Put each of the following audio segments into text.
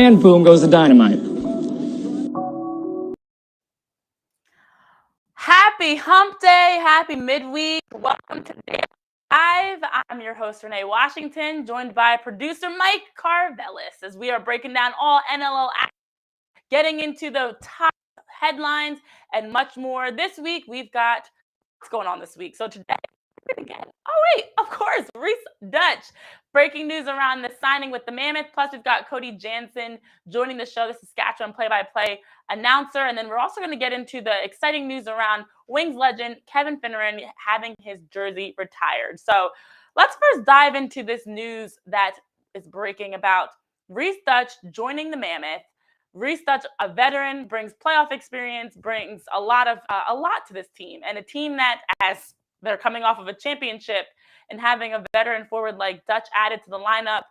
and boom goes the dynamite. Happy hump day, happy midweek. Welcome to Day Live. I'm your host, Renee Washington, joined by producer Mike Karvelis, as we are breaking down all NLL action, getting into the top headlines and much more. This week, we've got what's going on this week. So today, again. Oh, wait, of course, Rhys Duch. Breaking news around the signing with the Mammoth. Plus, we've got Cody Janzen joining the show, the Saskatchewan play-by-play announcer. And then we're also going to get into the exciting news around Wings legend Kevin Finneran having his jersey retired. So let's first dive into this news that is breaking about Rhys Duch joining the Mammoth. Rhys Duch, a veteran, brings playoff experience, brings a lot to this team, and a team that, as they're coming off of a championship and having a veteran forward like Duch added to the lineup.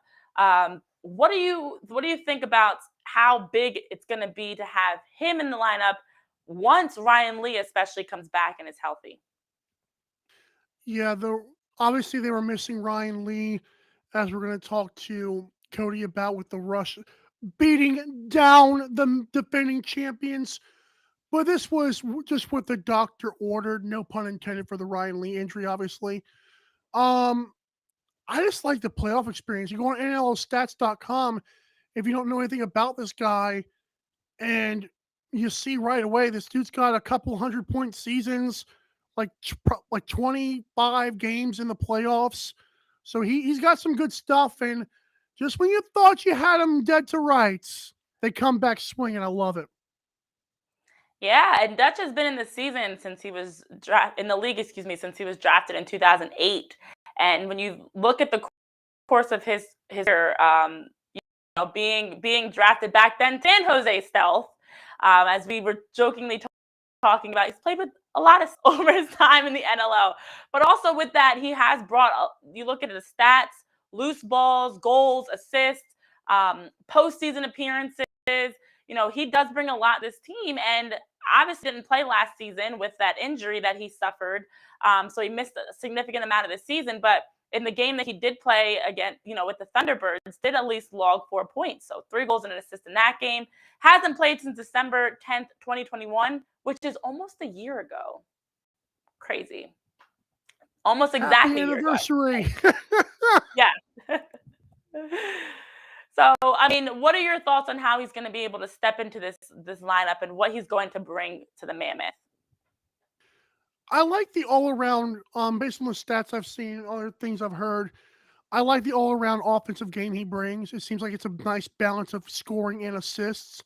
What do you think about how big it's going to be to have him in the lineup once Ryan Lee especially comes back and is healthy? Yeah, obviously they were missing Ryan Lee, as we're going to talk to Cody about, with the Rush beating down the defending champions. But this was just what the doctor ordered, no pun intended for the Ryan Lee injury, obviously. I just like the playoff experience. You go on NLStats.com if you don't know anything about this guy, and you see right away this dude's got a couple 100-point seasons, like 25 games in the playoffs. So he's got some good stuff, and just when you thought you had him dead to rights, they come back swinging. I love it. Yeah, and Duch has been in the season since he was in the league, since he was drafted in 2008. And when you look at the course of his being drafted back then, San Jose Stealth, as we were jokingly talking about, he's played with a lot of over his time in the NLL. But also with that, he has brought, you look at his stats, loose balls, goals, assists, postseason appearances. He does bring a lot to this team, and obviously didn't play last season with that injury that he suffered. So he missed a significant amount of the season, but in the game that he did play again, with the Thunderbirds, did at least log 4 points. So 3 goals and an assist in that game. Hasn't played since December 10th, 2021, which is almost a year ago. Crazy. Almost exactly Happy anniversary. Yeah. So, I mean, what are your thoughts on how he's going to be able to step into this lineup and what he's going to bring to the Mammoth? I like the all-around, based on the stats I've seen, other things I've heard, I like the all-around offensive game he brings. It seems like it's a nice balance of scoring and assists.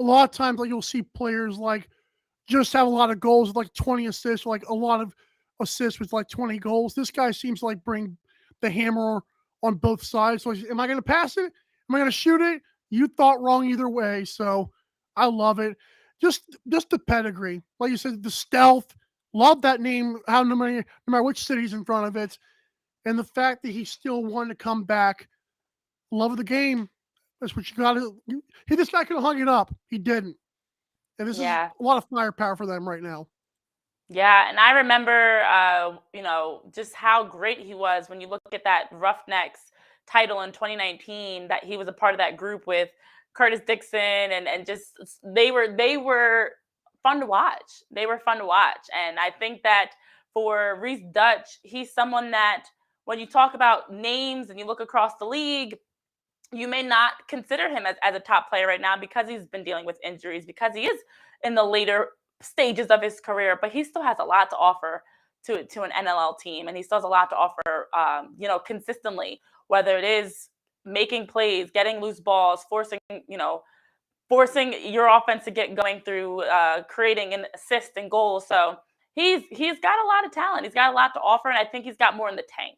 A lot of times, like, you'll see players like just have a lot of goals with like 20 assists, or like a lot of assists with like 20 goals. This guy seems to like bring the hammer on both sides. So am I going to pass it? Am I going to shoot it? You thought wrong either way. So I love it. Just the pedigree. Like you said, the stealth. Love that name, how no matter which city's in front of it. And the fact that he still wanted to come back. Love of the game. That's what you got to. This guy could have hung it up. He didn't. And this is a lot of firepower for them right now. Yeah, and I remember, just how great he was when you look at that Roughnecks title in 2019, that he was a part of that group with Curtis Dixon, and just they were fun to watch. They were fun to watch. And I think that for Rhys Duch, he's someone that when you talk about names and you look across the league, you may not consider him as a top player right now because he's been dealing with injuries, because he is in the later stages of his career, but he still has a lot to offer to an NLL team, and he still has a lot to offer, consistently, whether it is making plays, getting loose balls, forcing your offense to get going through creating an assist and goals. So he's got a lot of talent. He's got a lot to offer, and I think he's got more in the tank.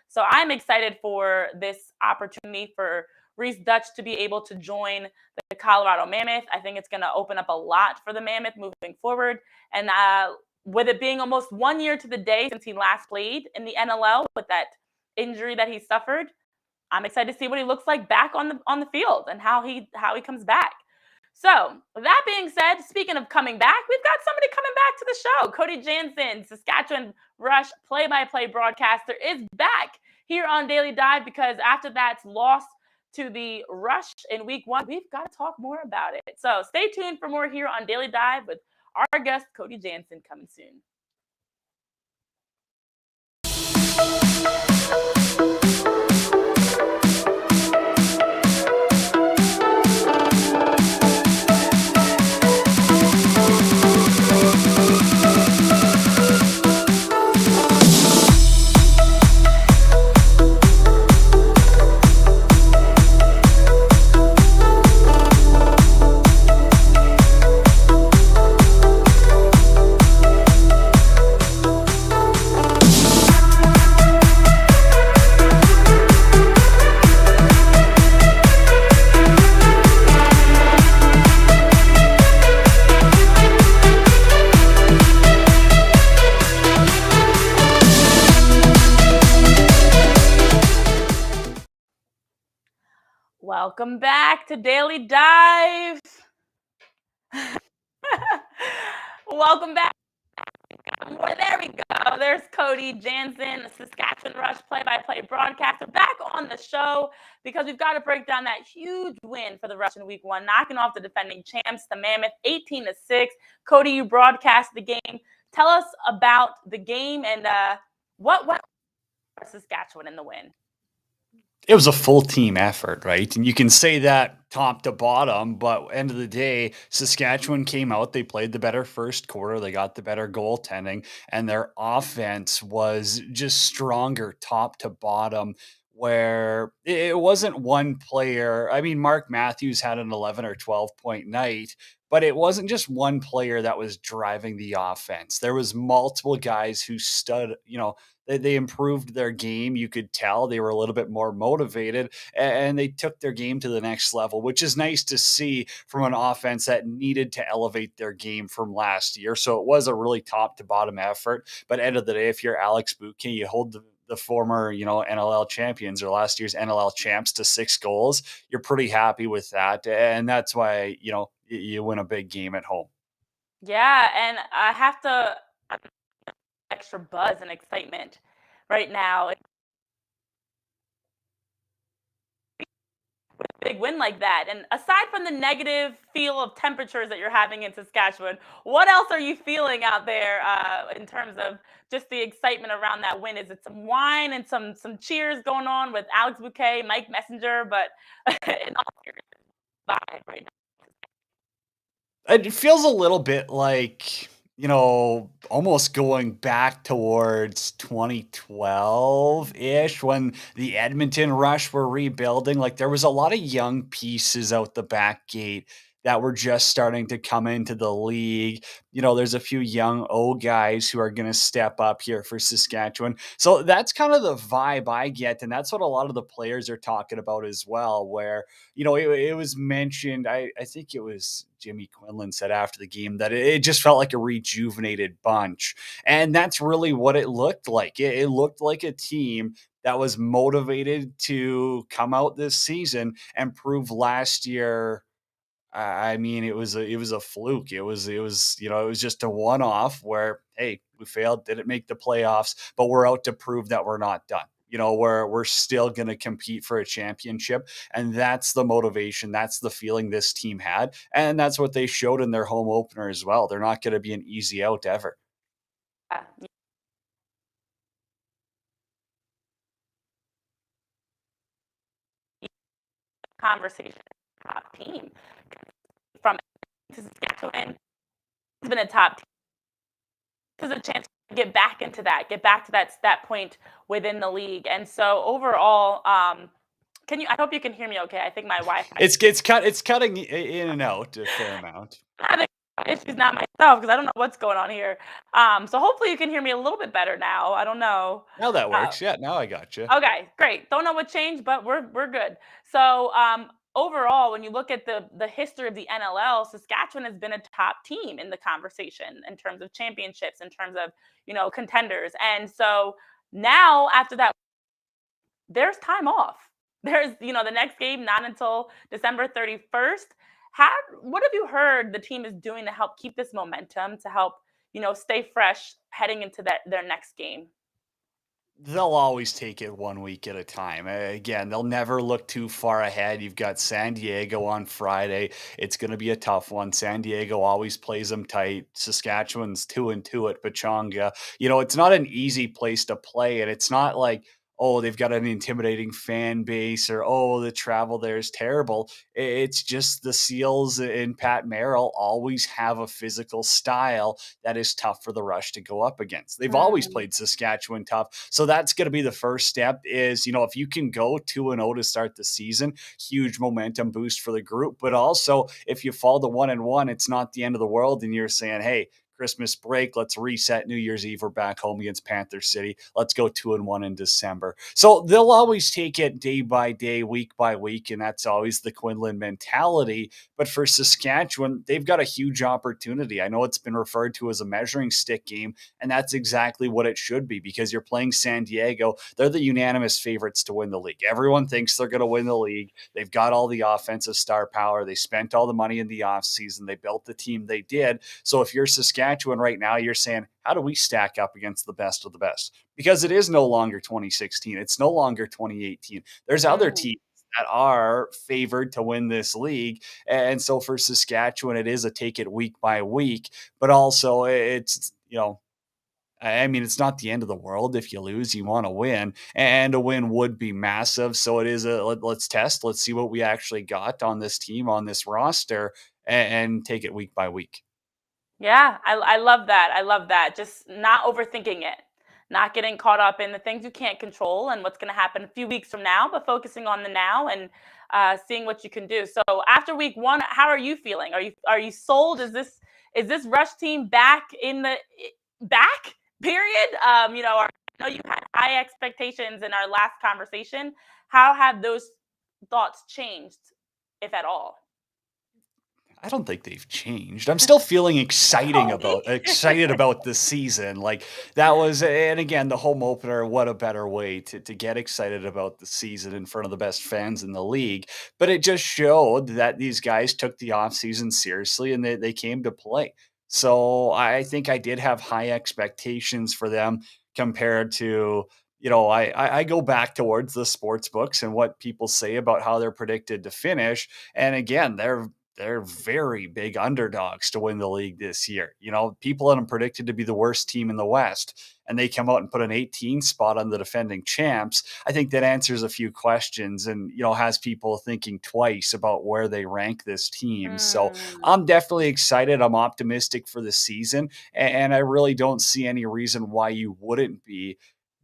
So I'm excited for this opportunity for Rhys Duch to be able to join the Colorado Mammoth. I think it's going to open up a lot for the Mammoth moving forward. And with it being almost 1 year to the day since he last played in the NLL with that injury that he suffered, I'm excited to see what he looks like back on the field and how he comes back. So that being said, speaking of coming back, we've got somebody coming back to the show. Cody Janzen, Saskatchewan Rush play-by-play broadcaster, is back here on Daily Dive, because after that loss to the Rush in week 1. We've got to talk more about it. So stay tuned for more here on Daily Dive with our guest, Cody Janzen, coming soon. Welcome back to Daily Dive. Welcome back. Well, there we go. There's Cody Janzen, the Saskatchewan Rush play-by-play broadcaster, back on the show because we've got to break down that huge win for the Rush in week 1, knocking off the defending champs, the Mammoth, 18-6. Cody, you broadcast the game. Tell us about the game and what for Saskatchewan in the win. It was a full team effort, right? And you can say that top to bottom, but end of the day, Saskatchewan came out, they played the better first quarter, they got the better goaltending, and their offense was just stronger top to bottom, where it wasn't one player. I mean, Mark Matthews had an 11 or 12-point night, but it wasn't just one player that was driving the offense. There was multiple guys who stood, they improved their game. You could tell they were a little bit more motivated and they took their game to the next level, which is nice to see from an offense that needed to elevate their game from last year. So it was a really top to bottom effort. But end of the day, if you're Alex Bouquet, you hold the former, NLL champions or last year's NLL champs to 6 goals. You're pretty happy with that. And that's why, you win a big game at home. Yeah, and I have to extra buzz and excitement right now. Big win like that. And aside from the negative feel of temperatures that you're having in Saskatchewan, what else are you feeling out there in terms of just the excitement around that win? Is it some wine and some cheers going on with Alex Bouquet, Mike Messenger, but in all seriousness, vibe right now? It feels a little bit like, almost going back towards 2012-ish when the Edmonton Rush were rebuilding. Like there was a lot of young pieces out the back gate that were just starting to come into the league. There's a few young old guys who are going to step up here for Saskatchewan. So that's kind of the vibe I get. And that's what a lot of the players are talking about as well, where, it was mentioned, I think it was Jimmy Quinlan said after the game that it just felt like a rejuvenated bunch. And that's really what it looked like. It looked like a team that was motivated to come out this season and prove last year. I mean, it was a fluke. It was just a one-off where, hey, we failed, didn't make the playoffs, but we're out to prove that we're not done. We're still going to compete for a championship, and that's the motivation. That's the feeling this team had, and that's what they showed in their home opener as well. They're not going to be an easy out ever. Conversation top team from Saskatchewan has been a top team. This is a chance to get back to that point within the league. And so overall, I hope you can hear me okay. I think my Wi-Fi It's cutting in and out a fair amount. Issues not myself because I don't know what's going on here. So hopefully you can hear me a little bit better now. I don't know. Now that works. Yeah, now I got you. Okay, great. Don't know what changed, but we're good. So overall, when you look at the history of the NLL, Saskatchewan has been a top team in the conversation in terms of championships, in terms of contenders. And so now after that, there's time off. There's the next game not until December 31st. What have you heard the team is doing to help keep this momentum, to help stay fresh heading into their next game? They'll always take it 1 week at a time. Again, they'll never look too far ahead. You've got San Diego on Friday. It's gonna be a tough one. San Diego always plays them tight. Saskatchewan's 2-2 at Pechanga. It's not an easy place to play, and it's not like, oh, they've got an intimidating fan base or, oh, the travel there is terrible. It's just the Seals and Pat Merrill always have a physical style that is tough for the Rush to go up against. They've always Mm. played Saskatchewan tough. So that's going to be the first step is, if you can go 2-0 to start the season, huge momentum boost for the group. But also if you fall to 1-1, it's not the end of the world. And you're saying, hey, Christmas break. Let's reset New Year's Eve. We're back home against Panther City. Let's go 2-1 in December. So they'll always take it day by day, week by week. And that's always the Quinlan mentality. But for Saskatchewan, they've got a huge opportunity. I know it's been referred to as a measuring stick game, and that's exactly what it should be because you're playing San Diego. They're the unanimous favorites to win the league. Everyone thinks they're going to win the league. They've got all the offensive star power. They spent all the money in the offseason. They built the team they did. So if you're Saskatchewan right now, you're saying, how do we stack up against the best of the best? Because it is no longer 2016. It's no longer 2018. There's other Mm. teams that are favored to win this league. And so for Saskatchewan, it is a take it week by week, but also it's not the end of the world if you lose. You want to win, and a win would be massive. So it is let's test. Let's see what we actually got on this team, on this roster, and take it week by week. Yeah, I love that. I love that. Just not overthinking it, not getting caught up in the things you can't control and what's going to happen a few weeks from now, but focusing on the now and seeing what you can do. So after week one, how are you feeling? Are you sold? Is this Rush team back in the back period? I know you had high expectations in our last conversation. How have those thoughts changed, if at all? I don't think they've changed. I'm still feeling Cody. excited about the season. Like that was, and again, the home opener. What a better way to get excited about the season in front of the best fans in the league. But it just showed that these guys took the offseason seriously and they came to play. So I think I did have high expectations for them compared to. I go back towards the sports books and what people say about how they're predicted to finish. And again, they're very big underdogs to win the league this year. People had them predicted to be the worst team in the West, and they come out and put an 18 spot on the defending champs. I think that answers a few questions and, has people thinking twice about where they rank this team. So Mm. I'm definitely excited. I'm optimistic for the season, and I really don't see any reason why you wouldn't be.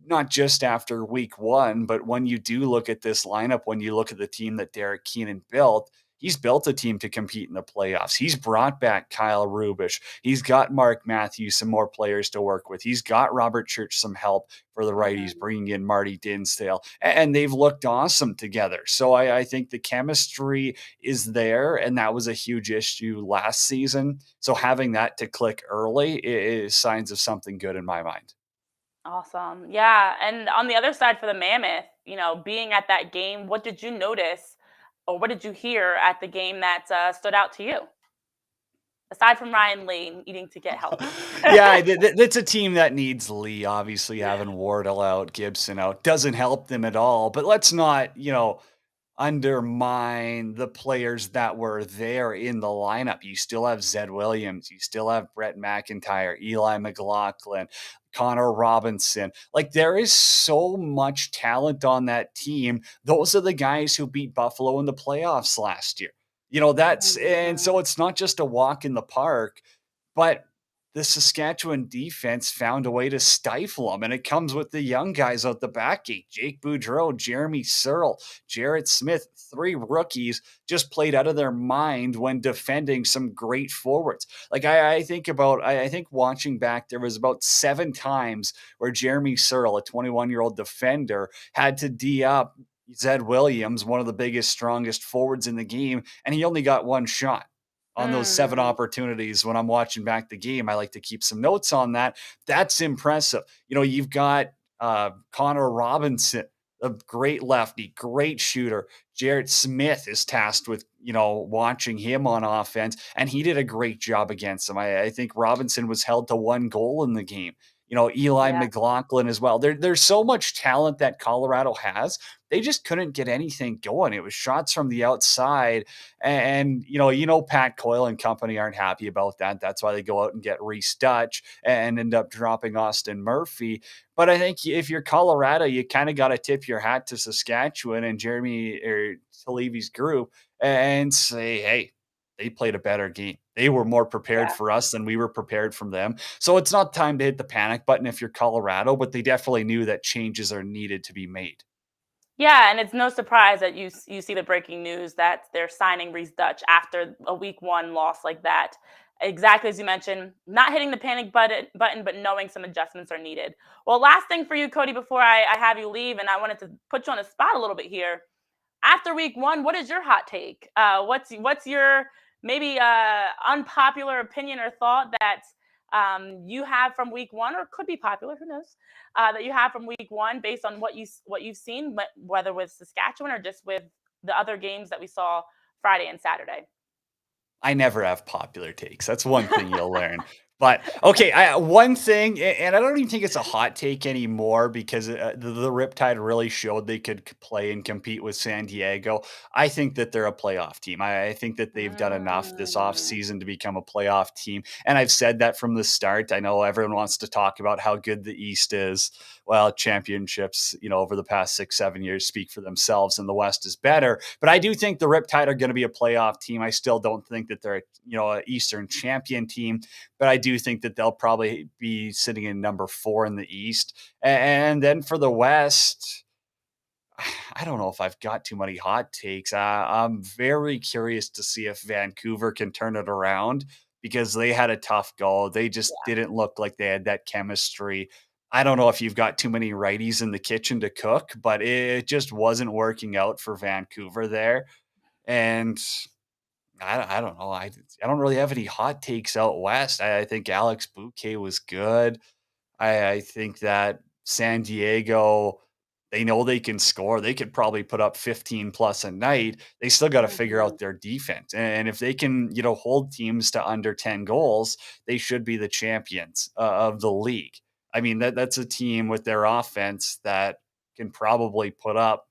Not just after week one, but when you do look at this lineup, when you look at the team that Derek Keenan built, he's built a team to compete in the playoffs. He's brought back Kyle Rubish. He's got Mark Matthews, some more players to work with. He's got Robert Church some help for the righties, Mhm. bringing in Marty Dinsdale, and they've looked awesome together. So I think the chemistry is there, and that was a huge issue last season. So having that to click early is signs of something good in my mind. Awesome. Yeah. And on the other side for the Mammoth, being at that game, what did you notice or what did you hear at the game that stood out to you? Aside from Ryan Lane needing to get healthy. Yeah, that's a team that needs Lee. Obviously, having Wardle out, Gibson out doesn't help them at all. But let's not, undermine the players that were there in the lineup. You still have Zed Williams, you still have Brett McIntyre, Eli McLaughlin, Connor Robinson. Like there is so much talent on that team. Those are the guys who beat Buffalo in the playoffs last year. That's and Mhm. so it's not just a walk in the park, but the Saskatchewan defense found a way to stifle them, and it comes with the young guys out the back gate. Jake Boudreau, Jeremy Searle, Jarrett Smith, three rookies just played out of their mind when defending some great forwards. Like I think watching back, there was about 7 times where Jeremy Searle, a 21-year-old defender, had to D up Zed Williams, one of the biggest, strongest forwards in the game, and he only got one shot on those 7 Mm. opportunities. When I'm watching back the game, I like to keep some notes on that. That's impressive. You've got Connor Robinson, a great lefty, great shooter. Jarrett Smith is tasked with, watching him on offense, and he did a great job against him. I think Robinson was held to 1 goal in the game. Eli Yeah. McLaughlin as well. There's so much talent that Colorado has. They just couldn't get anything going. It was shots from the outside. And Pat Coyle and company aren't happy about that. That's why they go out and get Rhys Duch and end up dropping Austin Murphy. But I think if you're Colorado, you kind of got to tip your hat to Saskatchewan and Jeremy or Levy's group and say, hey, they played a better game. They were more prepared Yeah. for us than we were prepared from them. So it's not time to hit the panic button if you're Colorado, but they definitely knew that changes are needed to be made. Yeah, and it's no surprise that you see the breaking news that they're signing Rhys Duch after a week 1 loss like that. Exactly as you mentioned, not hitting the panic button, but knowing some adjustments are needed. Well, last thing for you, Cody, before I have you leave, and I wanted to put you on the spot a little bit here. After week 1, what is your hot take? What's your maybe unpopular opinion or thought that you have from week 1, or could be popular, who knows? That you have from week 1 based on what you've seen, whether with Saskatchewan or just with the other games that we saw Friday and Saturday. I never have popular takes. That's one thing you'll learn. But okay, one thing, and I don't even think it's a hot take anymore because the Riptide really showed they could play and compete with San Diego. I think that they're a playoff team. I think that they've done enough this Mm, offseason to become a playoff team. And I've said that from the start. I know everyone wants to talk about how good the East is. Well, championships, over the past 6-7 years speak for themselves, and the West is better. But I do think the Riptide are going to be a playoff team. I still don't think that they're an Eastern champion team, but I do think that they'll probably be sitting in number 4 in the East. And then for the West, I don't know if I've got too many hot takes. I'm very curious to see if Vancouver can turn it around because they had a tough go. They just yeah. didn't look like they had that chemistry. I don't know if you've got too many righties in the kitchen to cook, but it just wasn't working out for Vancouver there. And I don't know. I don't really have any hot takes out west. I think Alex Bouquet was good. I think that San Diego, they know they can score. They could probably put up 15 plus a night. They still got to figure Mhm. out their defense. And if they can, hold teams to under 10 goals, they should be the champions of the league. I mean, that's a team with their offense that can probably put up,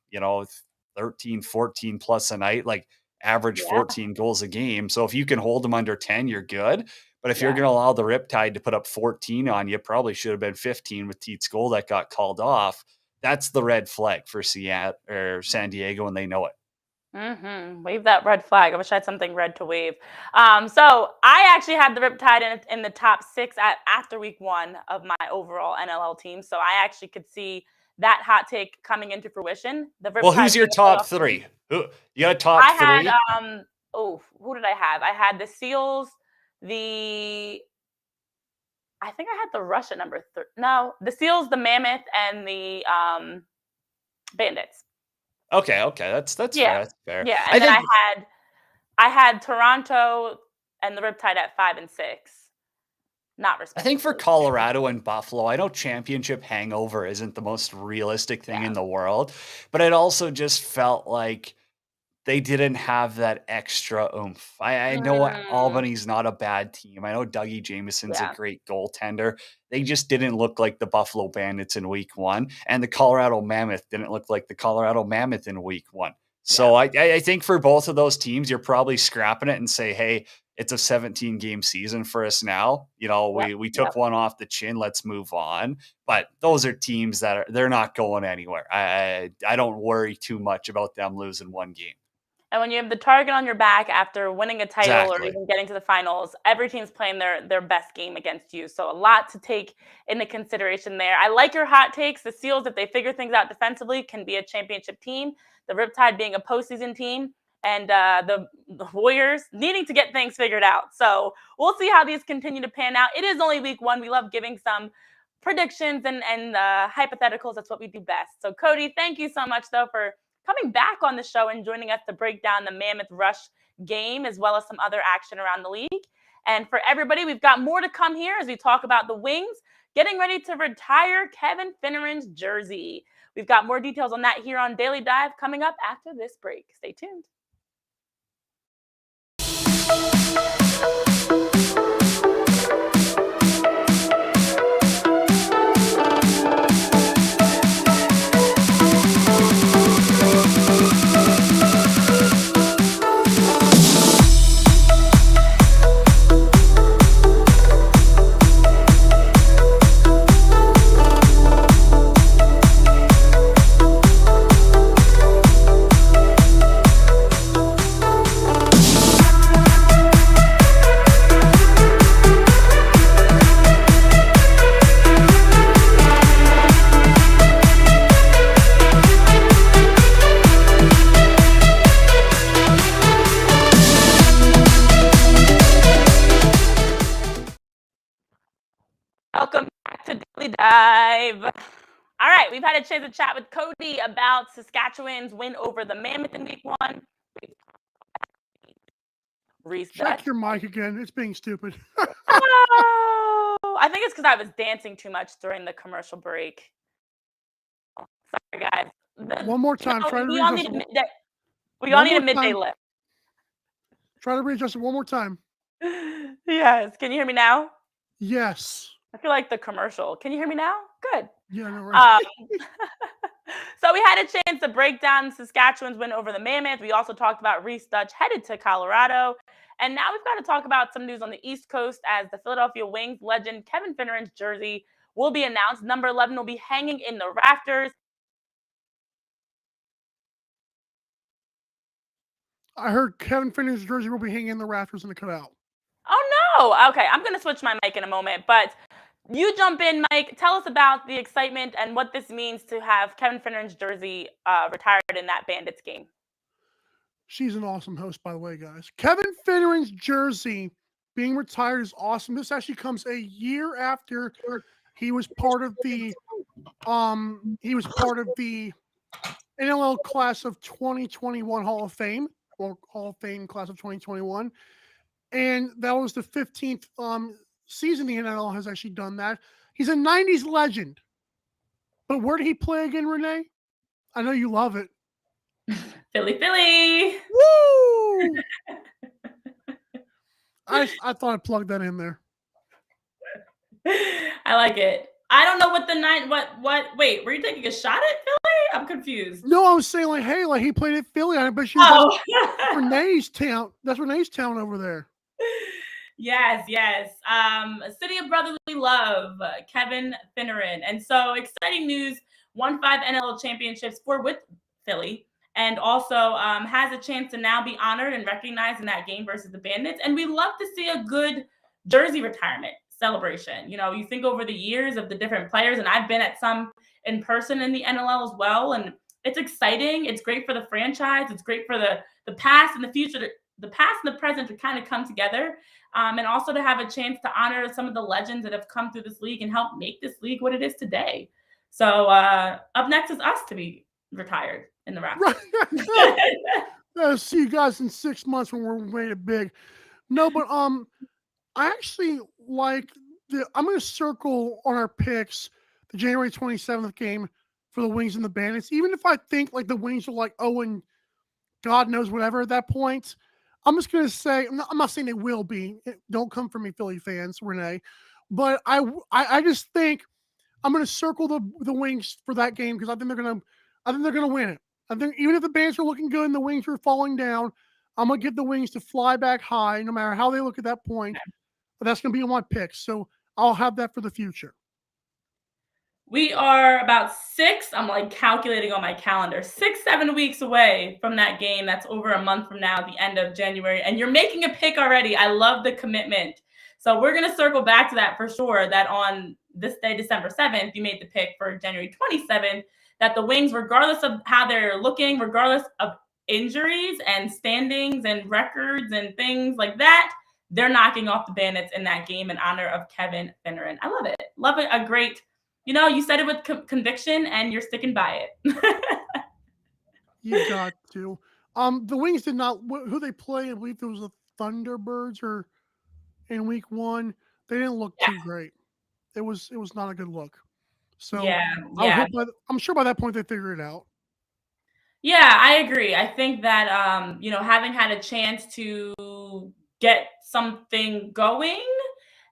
13, 14 plus a night, like average Yeah, 14 goals a game. So if you can hold them under 10, you're good. But if you're yeah. going to allow the Riptide to put up 14 on you, probably should have been 15 with Teet's goal that got called off. That's the red flag for Seattle or San Diego, and they know it. Wave that red flag. I wish I had something red to wave. So I actually had the Riptide in the top 6 after week 1 of my overall NLL team. So I actually could see that hot take coming into fruition. The Well, Riptide who's your being a top playoff team. three? Who you got a top I had three? who did I have? I had the Seals, the I think I had the Rush at number 3. No, the Seals, the Mammoth, and the Bandits. Okay, that's Yeah, fair. That's fair. yeah, I and then think I had Toronto and the Riptide at 5 and 6, not I think for respectively. Colorado and Buffalo, I know championship hangover isn't the most realistic thing in Yeah. the world, but it also just felt like they didn't have that extra oomph. I know Mm, Albany's not a bad team. I know Dougie Jameson's a yeah, great goaltender. They just didn't look like the Buffalo Bandits in week 1, and the Colorado Mammoth didn't look like the Colorado Mammoth in week 1. yeah, So I think for both of those teams, you're probably scrapping it and say, "Hey, it's a 17 game season for us now. yep, We yep. took one off the chin. Let's move on." But those are teams that they're not going anywhere. I don't worry too much about them losing one game. And when you have the target on your back after winning a title or Exactly. even getting to the finals, every team's playing their best game against you. So a lot to take into consideration there. I like your hot takes. The Seals, if they figure things out defensively, can be a championship team. The Riptide being a postseason team, and the Warriors needing to get things figured out. So we'll see how these continue to pan out. It is only week 1. We love giving some predictions and hypotheticals. That's what we do best. So Cody, thank you so much though for coming back on the show and joining us to break down the Mammoth Rush game as well as some other action around the league. And for everybody, we've got more to come here as we talk about the Wings getting ready to retire Kevin Finneran's jersey. We've got more details on that here on Daily Dive coming up after this break. Stay tuned. All right, we've had a chance to chat with Cody about Saskatchewan's win over the Mammoth in week 1. Rhys Duch. Check your mic again. It's being stupid. Oh, I think it's because I was dancing too much during the commercial break. Oh, sorry, guys. One more time. Try to We all need a midday lift. Try to readjust it one more time. Yes. Can you hear me now? Yes. I feel like the commercial. Can you hear me now? Good. Yeah, no, right. So we had a chance to break down Saskatchewan's win over the Mammoth. We also talked about Rhys Duch headed to Colorado. And now we've got to talk about some news on the East Coast as the Philadelphia Wings legend Kevin Finneran's jersey will be announced. Number 11 will be hanging in the rafters. I heard Kevin Finneran's jersey will be hanging in the rafters in the cutout. Oh, no. Okay, I'm going to switch my mic in a moment. But you jump in, Mike. Tell us about the excitement and what this means to have Kevin Finneran's jersey retired in that Bandits game. She's an awesome host, by the way, guys. Kevin Finneran's jersey being retired is awesome. This actually comes a year after he was part of the NLL class of 2021 Hall of Fame, or Hall of Fame class of 2021. And that was the 15th season the NLL has actually done that. He's a 90s legend. But where did he play again, Renee? I know you love it. Philly. Woo! I thought I'd plug that in there. I like it. I don't know what wait, were you taking a shot at Philly? I'm confused. No, I was saying like he played at Philly. I bet you that's Renee's town. That's Renee's town over there. Yes. A city of brotherly love, Kevin Finneran. And so exciting news, won 5 NLL championships with Philly, and also has a chance to now be honored and recognized in that game versus the Bandits. And we love to see a good jersey retirement celebration. You know, you think over the years of the different players, and I've been at some in person in the NLL as well, and it's exciting. It's great for the franchise. It's great for the past and the future, the past and the present to kind of come together, and also to have a chance to honor some of the legends that have come through this league and help make this league what it is today. So up next is us to be retired in the Raptors. Right. See you guys in 6 months when we're made it big. No, but I actually like I'm going to circle on our picks the January 27th game for the Wings and the Bandits. Even if I think like the Wings are like, oh, and God knows whatever at that point, I'm just going to say, I'm not saying they will be. Don't come for me, Philly fans, Renee. But I just think I'm going to circle the Wings for that game because I think they're going to win it. I think even if the Bandits are looking good and the Wings are falling down, I'm going to get the Wings to fly back high no matter how they look at that point. But that's going to be my pick. So I'll have that for the future. We are about I'm like calculating on my calendar, 6-7 weeks away from that game. That's over a month from now, the end of January. And you're making a pick already. I love the commitment. So we're going to circle back to that for sure, that on this day, December 7th, you made the pick for January 27th, that the Wings, regardless of how they're looking, regardless of injuries and standings and records and things like that, they're knocking off the Bandits in that game in honor of Kevin Finneran. I love it. Love it. A great, you said it with conviction and you're sticking by it. You got to. The Wings did not, who they play, I believe it was the Thunderbirds or in week 1. They didn't look too great. It was not a good look. So I'm sure by that point they figure it out. Yeah, I agree. I think that, having had a chance to get something going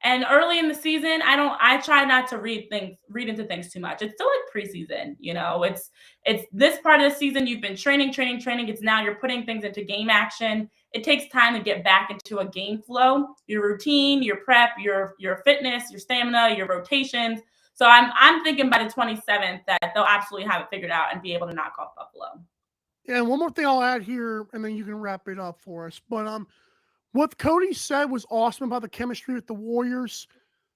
and early in the season, I try not to read into things too much. It's still like preseason, it's this part of the season. You've been training. It's now you're putting things into game action. It takes time to get back into a game flow, your routine, your prep, your fitness, your stamina, your rotations. So I'm thinking by the 27th that they'll absolutely have it figured out and be able to knock off Buffalo. Yeah, and one more thing I'll add here, and then you can wrap it up for us. But what Cody said was awesome about the chemistry with the Warriors,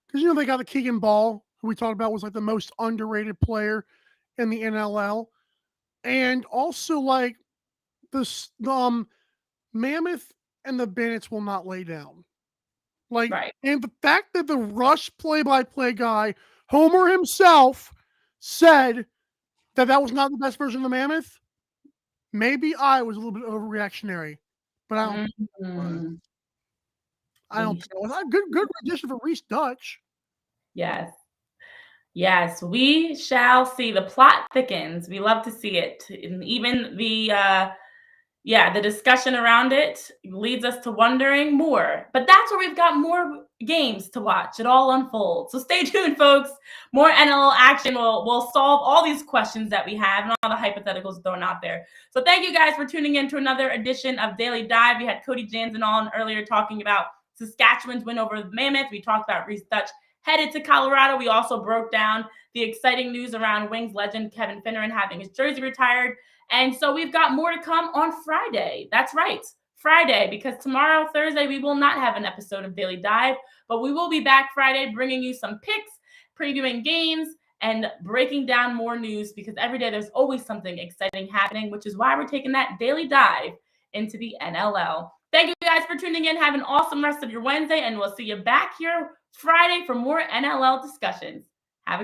because they got the Keegan Ball, who we talked about was like the most underrated player in the NLL, and also like the Mammoth and the Bandits will not lay down. Like, right. And the fact that the Rush play-by-play guy Homer himself said that was not the best version of the Mammoth. Maybe I was a little bit overreactionary, but I don't. Mm-hmm. I don't think it was. Good rendition for Rhys Duch. Yes. Yes, we shall see. The plot thickens. We love to see it. And even the discussion around it leads us to wondering more. But that's where we've got more games to watch. It all unfolds. So stay tuned, folks. More NLL action will solve all these questions that we have and all the hypotheticals thrown out there. So thank you guys for tuning in to another edition of Daily Dive. We had Cody Janzen on earlier talking about Saskatchewan's win over the Mammoth. We talked about Rhys Duch headed to Colorado. We also broke down the exciting news around Wings legend Kevin Finneran having his jersey retired. And so we've got more to come on Friday. That's right, Friday, because tomorrow, Thursday, we will not have an episode of Daily Dive, but we will be back Friday bringing you some picks, previewing games, and breaking down more news because every day there's always something exciting happening, which is why we're taking that daily dive into the NLL. Thank you guys for tuning in. Have an awesome rest of your Wednesday, and we'll see you back here Friday for more NLL discussions. Have a good